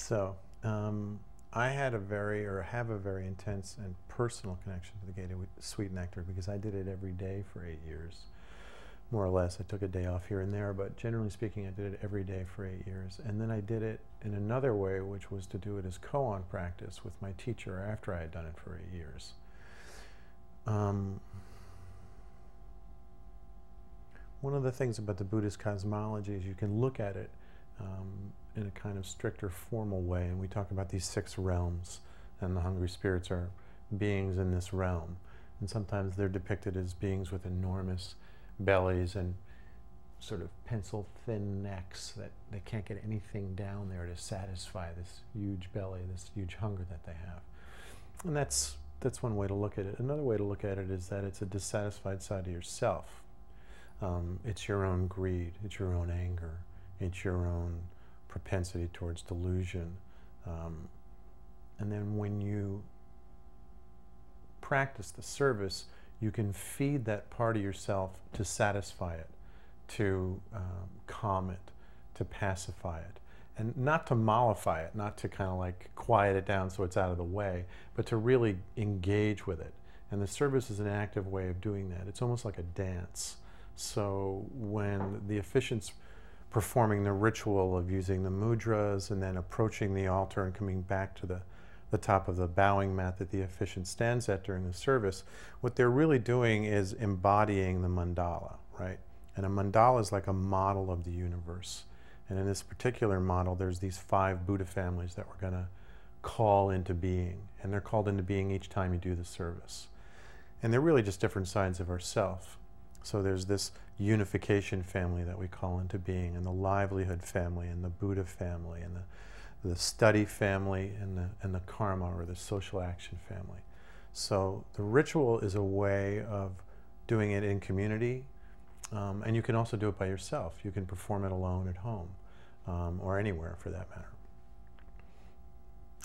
So, I had a very, or have a very intense and personal connection to the Gate Sweet Nectar because I did it every day for 8 years, more or less. I took a day off here and there, but generally speaking, I did it every day for 8 years. And then I did it in another way, which was to do it as koan practice with my teacher after I had done it for 8 years. One of the things about the Buddhist cosmology is you can look at it in a kind of stricter formal way, and we talk about these 6 realms, and the hungry spirits are beings in this realm, and sometimes they're depicted as beings with enormous bellies and sort of pencil thin necks that they can't get anything down there to satisfy this huge belly, this huge hunger that they have. And that's one way to look at it. Another way to look at it is that it's a dissatisfied side of yourself. It's your own greed, it's your own anger, it's your own propensity towards delusion. And then when you practice the service, you can feed that part of yourself to satisfy it, to calm it, to pacify it. And not to mollify it, not to kind of like quiet it down so it's out of the way, but to really engage with it. And the service is an active way of doing that. It's almost like a dance. So when the officiant's performing the ritual of using the mudras and then approaching the altar and coming back to the top of the bowing mat that the officiant stands at during the service, what they're really doing is embodying the mandala, right? And a mandala is like a model of the universe. And in this particular model, there's these 5 Buddha families that we're going to call into being. And they're called into being each time you do the service. And they're really just different sides of ourself. So there's this unification family that we call into being, and the livelihood family, and the Buddha family, and the study family, and the karma, or the social action family. So the ritual is a way of doing it in community, and you can also do it by yourself. You can perform it alone at home, or anywhere for that matter.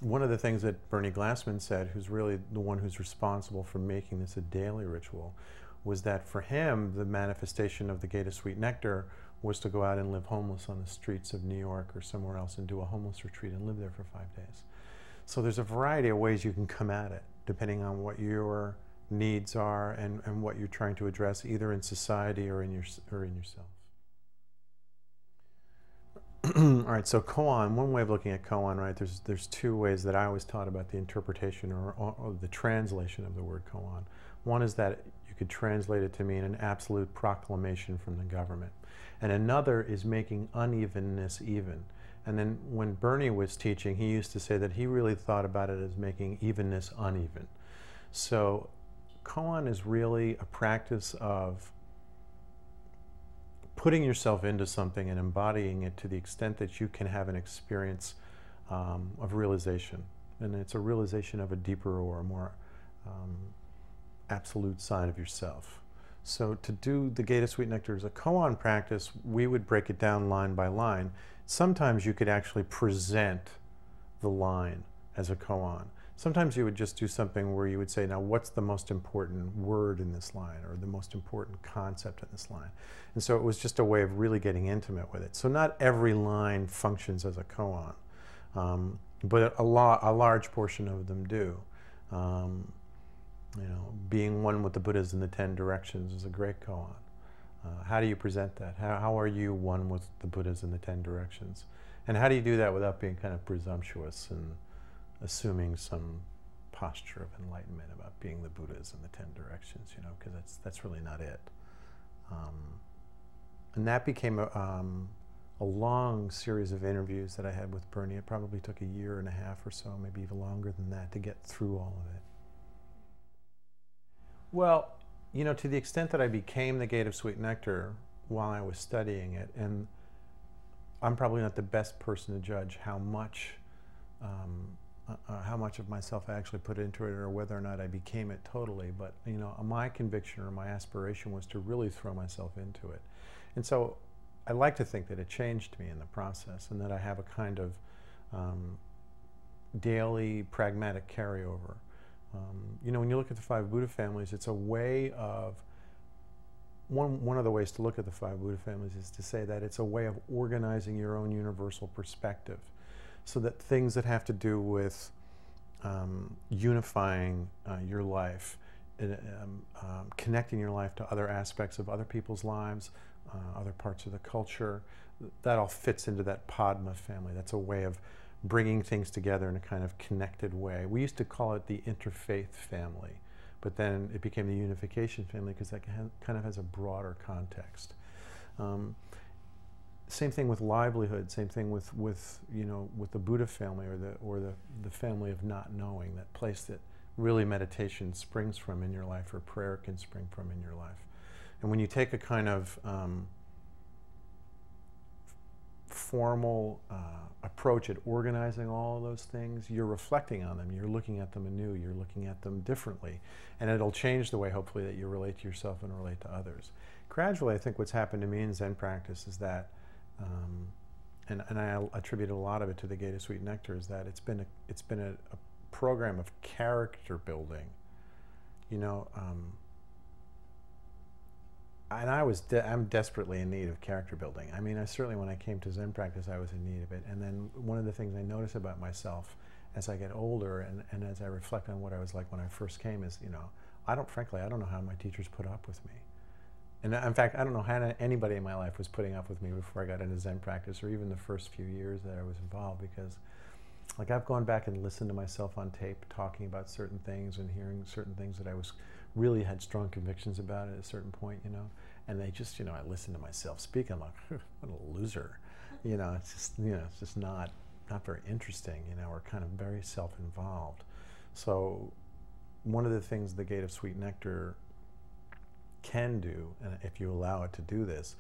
One of the things that Bernie Glassman said, who's really the one who's responsible for making this a daily ritual, was that for him, the manifestation of the Gate of Sweet Nectar was to go out and live homeless on the streets of New York or somewhere else and do a homeless retreat and live there for 5 days. So there's a variety of ways you can come at it, depending on what your needs are and what you're trying to address, either in society or in yourself. All right, so koan, one way of looking at koan, right, there's 2 ways that I always taught about the interpretation or the translation of the word koan. One is that you could translate it to mean an absolute proclamation from the government. And another is making unevenness even. And then when Bernie was teaching, he used to say that he really thought about it as making evenness uneven. So koan is really a practice of putting yourself into something and embodying it to the extent that you can have an experience of realization. And it's a realization of a deeper or a more absolute side of yourself. So to do the Gate of Sweet Nectar as a koan practice, we would break it down line by line. Sometimes you could actually present the line as a koan. Sometimes you would just do something where you would say, now what's the most important word in this line, or the most important concept in this line? And so it was just a way of really getting intimate with it. So not every line functions as a koan, but a large portion of them do. You know, being one with the Buddhas in the 10 directions is a great koan. How do you present that? How are you one with the Buddhas in the 10 directions? And how do you do that without being kind of presumptuous and assuming some posture of enlightenment about being the Buddhas in the 10 directions, you know, because that's really not it. And that became a long series of interviews that I had with Bernie. It probably took 1.5 years or so, maybe even longer than that, to get through all of it. Well, you know, to the extent that I became the Gate of Sweet Nectar while I was studying it, and I'm probably not the best person to judge how much of myself I actually put into it, or whether or not I became it totally, but you know, my conviction or my aspiration was to really throw myself into it. And so I like to think that it changed me in the process, and that I have a kind of daily pragmatic carryover. You know, when you look at the 5 Buddha families, it's a way of, one of the ways to look at the 5 Buddha families is to say that it's a way of organizing your own universal perspective. So that things that have to do with unifying your life, connecting your life to other aspects of other people's lives, other parts of the culture, that all fits into that Padma family. That's a way of bringing things together in a kind of connected way. We used to call it the interfaith family, but then it became the unification family because that kind of has a broader context. Same thing with livelihood. Same thing with the Buddha family, or the family of not knowing. That place that really meditation springs from in your life, or prayer can spring from in your life. And when you take a kind of formal approach at organizing all of those things, you're reflecting on them. You're looking at them anew. You're looking at them differently, and it'll change the way, hopefully, that you relate to yourself and relate to others. Gradually, I think what's happened to me in Zen practice is that. And I attribute a lot of it to the Gate of Sweet Nectar, is that it's been a program of character building, and I'm desperately in need of character building. I mean, certainly when I came to Zen practice, I was in need of it. And then one of the things I notice about myself as I get older, and as I reflect on what I was like when I first came, is I don't know how my teachers put up with me. And in fact, I don't know how anybody in my life was putting up with me before I got into Zen practice, or even the first few years that I was involved, because like I've gone back and listened to myself on tape talking about certain things and hearing certain things that I really had strong convictions about at a certain point, and they just, I listened to myself speak. I'm like, what a loser, it's just not very interesting, we're kind of very self-involved. So one of the things the Gate of Sweet Nectar can do, and if you allow it to do this,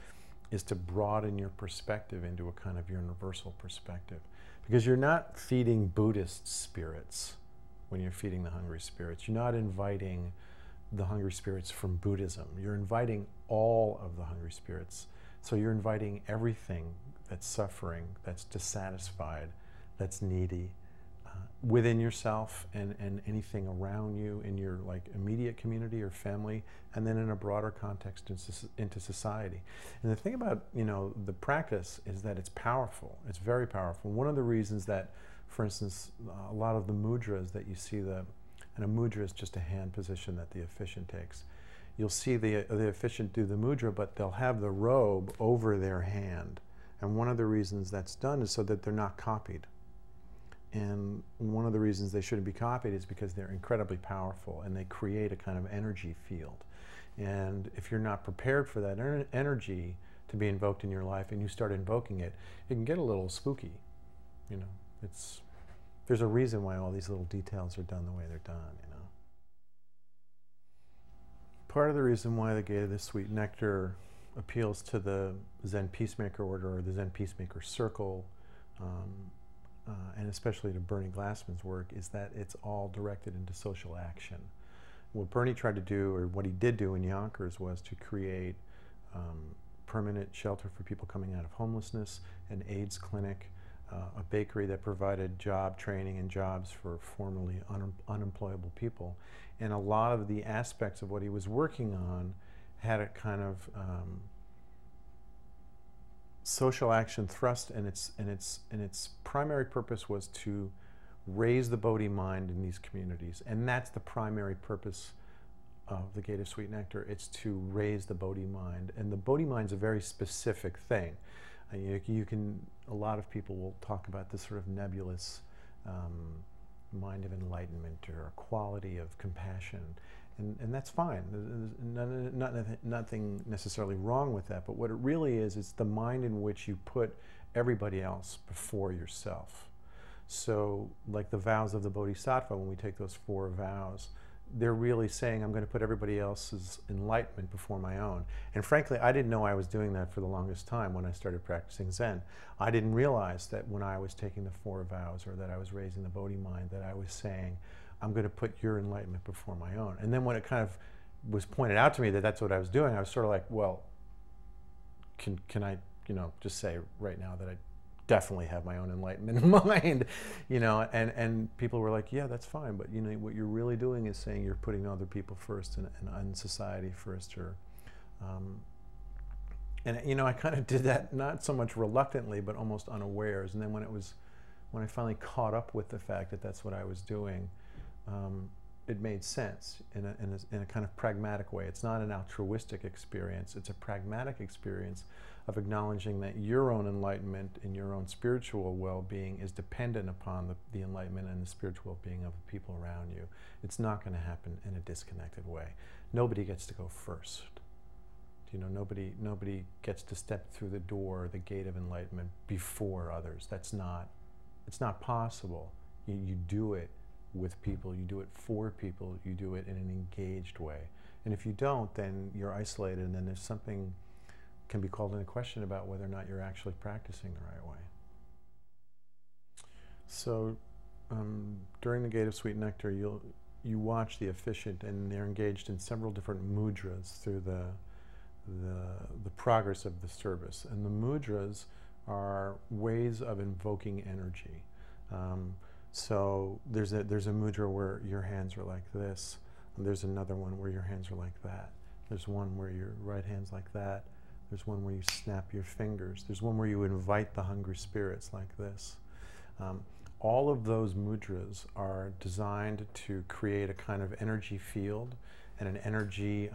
is to broaden your perspective into a kind of universal perspective. Because you're not feeding Buddhist spirits when you're feeding the hungry spirits. You're not inviting the hungry spirits from Buddhism. You're inviting all of the hungry spirits. So you're inviting everything that's suffering, that's dissatisfied, that's needy, within yourself, and anything around you in your immediate community or family, and then in a broader context into society. And the thing about the practice is that it's powerful. It's very powerful. One of the reasons that, for instance, a lot of the mudras that you see, and a mudra is just a hand position that the officiant takes. You'll see the officiant do the mudra, but they'll have the robe over their hand. And one of the reasons that's done is so that they're not copied. And one of the reasons they shouldn't be copied is because they're incredibly powerful, and they create a kind of energy field. And if you're not prepared for that energy to be invoked in your life, and you start invoking it, it can get a little spooky. There's a reason why all these little details are done the way they're done. Part of the reason why the Gate of the Sweet Nectar appeals to the Zen Peacemaker Order, or the Zen Peacemaker Circle, and especially to Bernie Glassman's work, is that it's all directed into social action. What Bernie tried to do, or what he did do in Yonkers, was to create permanent shelter for people coming out of homelessness, an AIDS clinic, a bakery that provided job training and jobs for formerly unemployable people. And a lot of the aspects of what he was working on had a kind of social action thrust, and its primary purpose was to raise the Bodhi mind in these communities. And that's the primary purpose of the Gate of Sweet Nectar. It's to raise the Bodhi mind. And the Bodhi mind's a very specific thing. A lot of people will talk about this sort of nebulous mind of enlightenment, or a quality of compassion. And that's fine. There's nothing necessarily wrong with that. But what it really is, it's the mind in which you put everybody else before yourself. So like the vows of the Bodhisattva, when we take those 4 vows, they're really saying, I'm going to put everybody else's enlightenment before my own. And frankly, I didn't know I was doing that for the longest time when I started practicing Zen. I didn't realize that when I was taking the 4 vows, or that I was raising the Bodhi mind, that I was saying, I'm going to put your enlightenment before my own. And then when it kind of was pointed out to me that that's what I was doing, I was sort of like, well, can I, just say right now that I definitely have my own enlightenment in mind, and people were like, yeah, that's fine, but what you're really doing is saying you're putting other people first, and society first, or and I kind of did that not so much reluctantly, but almost unawares. And then when when I finally caught up with the fact that that's what I was doing, it made sense in a kind of pragmatic way. It's not an altruistic experience. It's a pragmatic experience of acknowledging that your own enlightenment and your own spiritual well-being is dependent upon the enlightenment and the spiritual well-being of the people around you. It's not going to happen in a disconnected way. Nobody gets to go first. You know, nobody gets to step through the door, the gate of enlightenment before others. It's not possible. You do it with people, you do it for people, you do it in an engaged way. And if you don't, then you're isolated, and then there's something can be called into question about whether or not you're actually practicing the right way. So during the Gate of Sweet Nectar, you watch the officiant, and they're engaged in several different mudras through the progress of the service. And the mudras are ways of invoking energy. So there's a mudra where your hands are like this, and there's another one where your hands are like that. There's one where your right hand's like that. There's one where you snap your fingers. There's one where you invite the hungry spirits like this. All of those mudras are designed to create a kind of energy field and an energy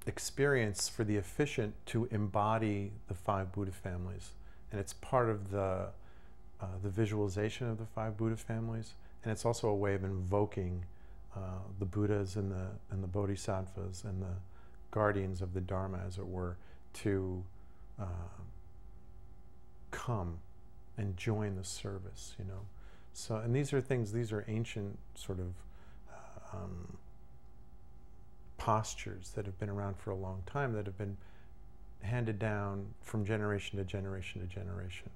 experience for the officiant to embody the 5 Buddha families. And it's part of the visualization of the 5 Buddha families, and it's also a way of invoking the Buddhas and the Bodhisattvas and the guardians of the Dharma, as it were, to come and join the service, you know. So, and these are ancient sort of postures that have been around for a long time, that have been handed down from generation to generation to generation.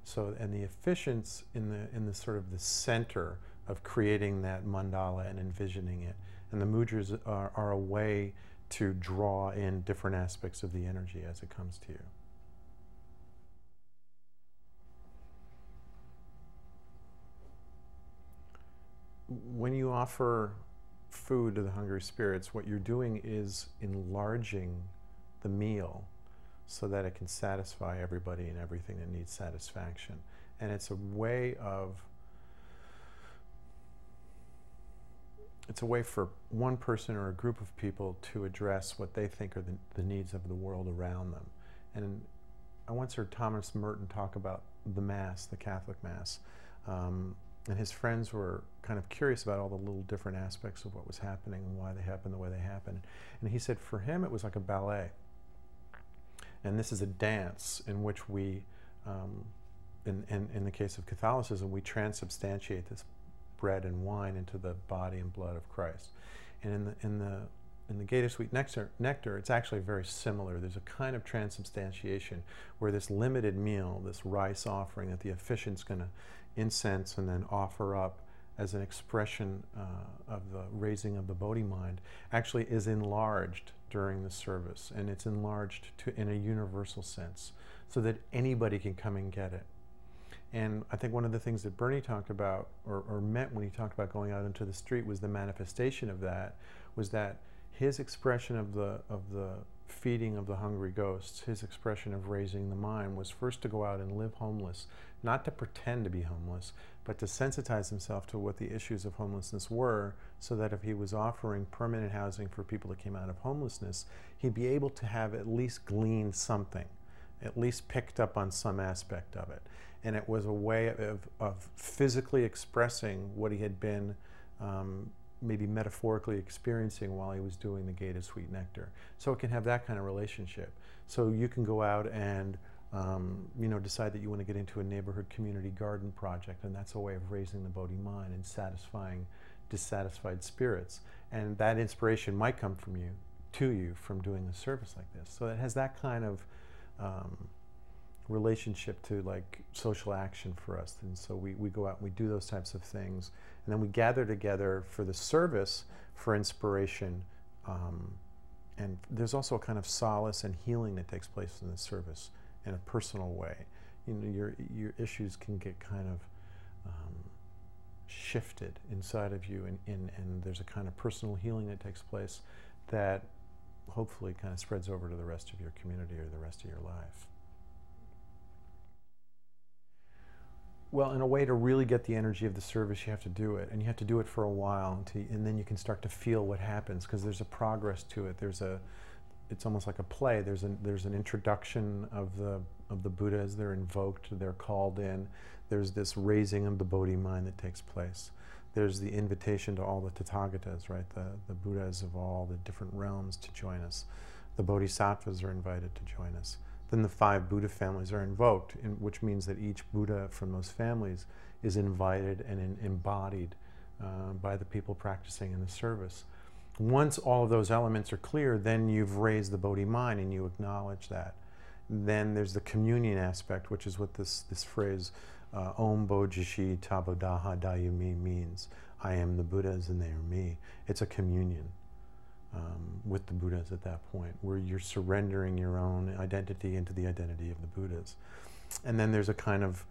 So, and the officiants in the sort of the center of creating that mandala and envisioning it, and the mudras are a way to draw in different aspects of the energy as it comes to you. When you offer food to the hungry spirits, what you're doing is enlarging the meal so that it can satisfy everybody and everything that needs satisfaction. And it's a way for one person or a group of people to address what they think are the needs of the world around them. And I once heard Thomas Merton talk about the Mass, the Catholic Mass, and his friends were kind of curious about all the little different aspects of what was happening and why they happened the way they happened. And he said for him it was like a ballet. And this is a dance in which we, in the case of Catholicism, we transubstantiate this bread and wine into the body and blood of Christ. And in the Gate of Sweet Nectar, it's actually very similar. There's a kind of transubstantiation where this limited meal, this rice offering that the officiant's going to incense and then offer up as an expression of the raising of the Bodhi mind, actually is enlarged during the service, and it's enlarged in a universal sense so that anybody can come and get it. And I think one of the things that Bernie talked about, or meant when he talked about going out into the street, was the manifestation of that, was that his expression of the feeding of the hungry ghosts, his expression of raising the mind, was first to go out and live homeless, not to pretend to be homeless, but to sensitize himself to what the issues of homelessness were, so that if he was offering permanent housing for people that came out of homelessness, he'd be able to have at least gleaned something, at least picked up on some aspect of it. And it was a way of physically expressing what he had been maybe metaphorically experiencing while he was doing the Gate of Sweet Nectar. So it can have that kind of relationship. So you can go out and decide that you want to get into a neighborhood community garden project, and that's a way of raising the Bodhi mind and satisfying dissatisfied spirits. And that inspiration might come from you from doing a service like this. So it has that kind of relationship to like social action for us. And so we go out and we do those types of things, and then we gather together for the service for inspiration. And there's also a kind of solace and healing that takes place in the service in a personal way. You know, your issues can get kind of shifted inside of you, and there's a kind of personal healing that takes place that hopefully kind of spreads over to the rest of your community or the rest of your life. Well, in a way, to really get the energy of the service, you have to do it, and you have to do it for a while, and then you can start to feel what happens, because there's a progress to it. It's almost like a play. There's an introduction of the Buddha as they're invoked, they're called in. There's this raising of the Bodhi mind that takes place. There's the invitation to all the Tathagatas, right? The Buddhas of all the different realms to join us. The Bodhisattvas are invited to join us. Then the 5 Buddha families are invoked, which means that each Buddha from those families is invited and embodied by the people practicing in the service. Once all of those elements are clear, then you've raised the Bodhi mind and you acknowledge that. Then there's the communion aspect, which is what this phrase, Om Bojishi Tabodaha Dayumi means. I am the Buddhas and they are me. It's a communion with the Buddhas at that point, where you're surrendering your own identity into the identity of the Buddhas. And then there's a kind of,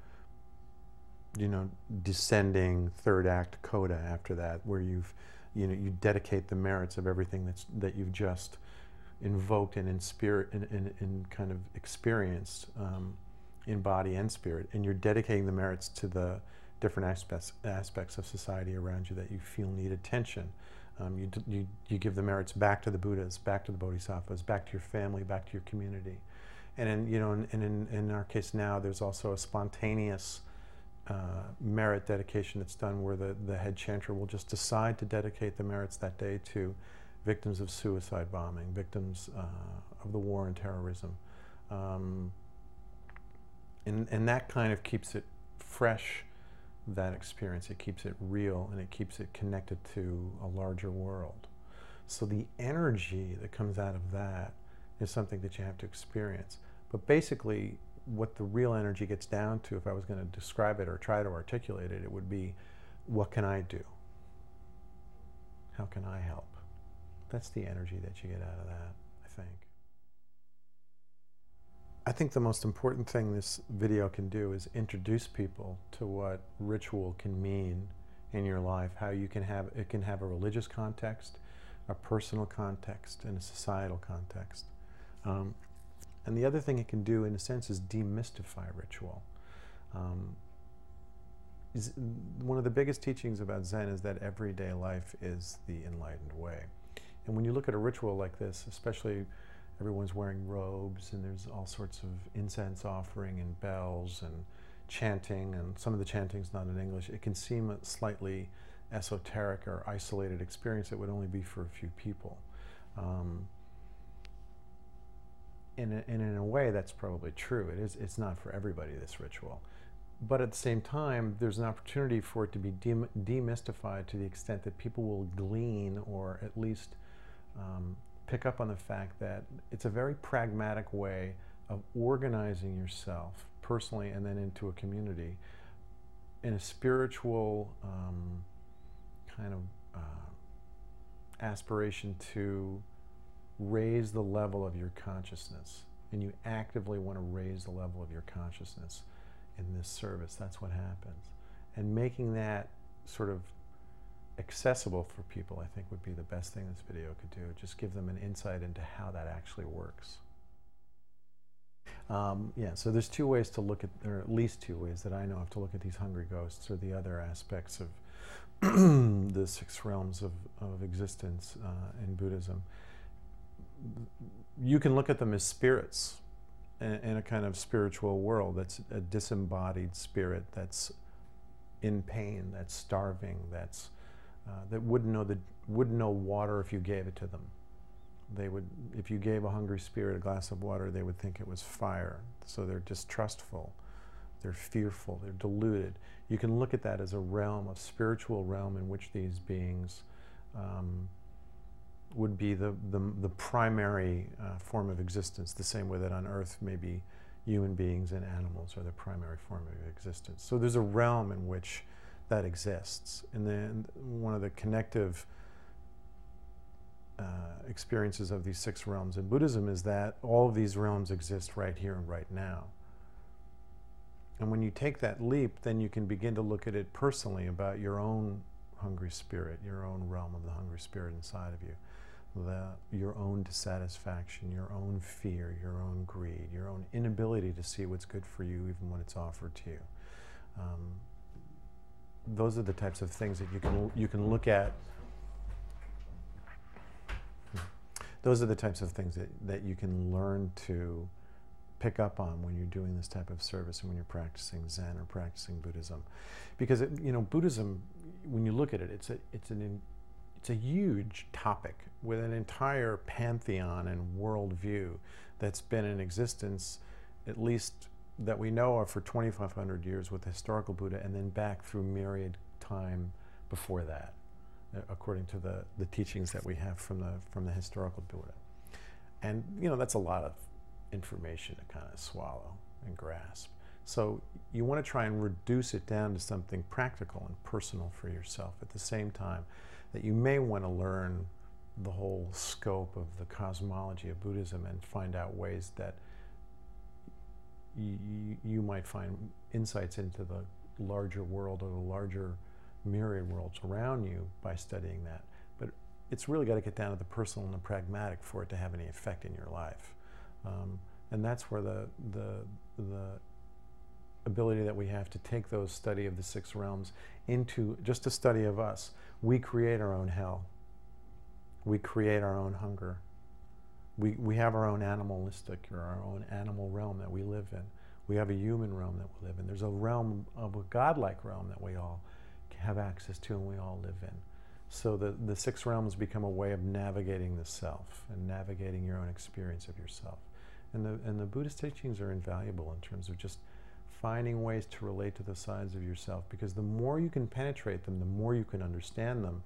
descending third act coda after that, where you dedicate the merits of everything that you've just invoked and in spirit and kind of experienced in body and spirit, and you're dedicating the merits to the different aspects of society around you that you feel need attention. You give the merits back to the Buddhas, back to the Bodhisattvas, back to your family, back to your community. And in our case now, there's also a spontaneous merit dedication that's done where the head chanter will just decide to dedicate the merits that day to victims of suicide bombing, victims of the war and terrorism. And that kind of keeps it fresh, that experience. It keeps it real and it keeps it connected to a larger world. So the energy that comes out of that is something that you have to experience. But basically, what the real energy gets down to, if I was going to describe it or try to articulate it, it would be, what can I do? How can I help? That's the energy that you get out of that, I think. I think the most important thing this video can do is introduce people to what ritual can mean in your life, how it can have a religious context, a personal context, and a societal context. And the other thing it can do, in a sense, is demystify ritual. One of the biggest teachings about Zen is that everyday life is the enlightened way. And when you look at a ritual like this, especially everyone's wearing robes and there's all sorts of incense offering and bells and chanting, and some of the chanting's not in English, it can seem a slightly esoteric or isolated experience that would only be for a few people. And in a way, that's probably true. It's not for everybody, this ritual. But at the same time, there's an opportunity for it to be demystified to the extent that people will glean, or at least pick up on the fact that it's a very pragmatic way of organizing yourself personally and then into a community in a spiritual kind of aspiration to raise the level of your consciousness. And you actively want to raise the level of your consciousness in this service. That's what happens. And making that sort of accessible for people, I think, would be the best thing this video could do. Just give them an insight into how that actually works. Yeah, so there's 2 ways to look at, or at least 2 ways that I know of to look at these hungry ghosts, or the other aspects of the 6 realms of existence in Buddhism. You can look at them as spirits in a kind of spiritual world. That's a disembodied spirit that's in pain, that's starving, that's that wouldn't know water if you gave it to them. They would, if you gave a hungry spirit a glass of water, they would think it was fire. So they're distrustful, they're fearful, they're deluded. You can look at that as a realm, a spiritual realm in which these beings would be the primary form of existence, the same way that on Earth maybe human beings and animals are the primary form of existence. So there's a realm in which that exists. And then one of the connective experiences of these 6 realms in Buddhism is that all of these realms exist right here and right now. And when you take that leap, then you can begin to look at it personally, about your own hungry spirit, your own realm of the hungry spirit inside of you, your own dissatisfaction, your own fear, your own greed, your own inability to see what's good for you even when it's offered to you. Those are the types of things that you can look at. Those are the types of things that you can learn to pick up on when you're doing this type of service and when you're practicing Zen or practicing Buddhism. Because Buddhism, when you look at it, it's a huge topic with an entire pantheon and worldview that's been in existence, at least that we know of, for 2,500 years with the historical Buddha, and then back through myriad time before that, according to the teachings that we have from the historical Buddha. And that's a lot of information to kind of swallow and grasp. So you want to try and reduce it down to something practical and personal for yourself, at the same time that you may want to learn the whole scope of the cosmology of Buddhism and find out ways that you might find insights into the larger world or the larger myriad worlds around you by studying that. But it's really got to get down to the personal and the pragmatic for it to have any effect in your life. And that's where the ability that we have to take those study of the six realms into just a study of us. We create our own hell. We create our own hunger. We have our own animalistic or our own animal realm that we live in. We have a human realm that we live in. There's a realm of a godlike realm that we all have access to and we all live in. So the six realms become a way of navigating the self and navigating your own experience of yourself. And the Buddhist teachings are invaluable in terms of just finding ways to relate to the sides of yourself, because the more you can penetrate them, the more you can understand them,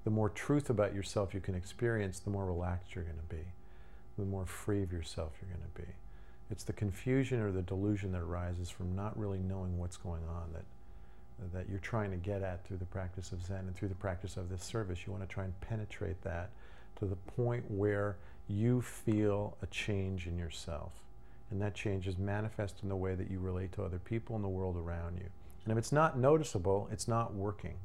the more truth about yourself you can experience, the more relaxed you're going to be, the more free of yourself you're going to be. It's the confusion or the delusion that arises from not really knowing what's going on that you're trying to get at through the practice of Zen and through the practice of this service. You want to try and penetrate that to the point where you feel a change in yourself. And that change is manifest in the way that you relate to other people in the world around you. And if it's not noticeable, it's not working.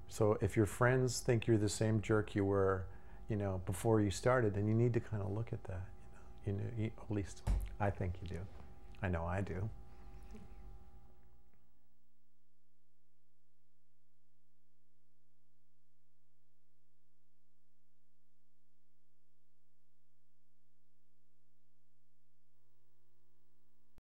So if your friends think you're the same jerk you were, before you started, then you need to kind of look at that. At least I think you do. I know I do.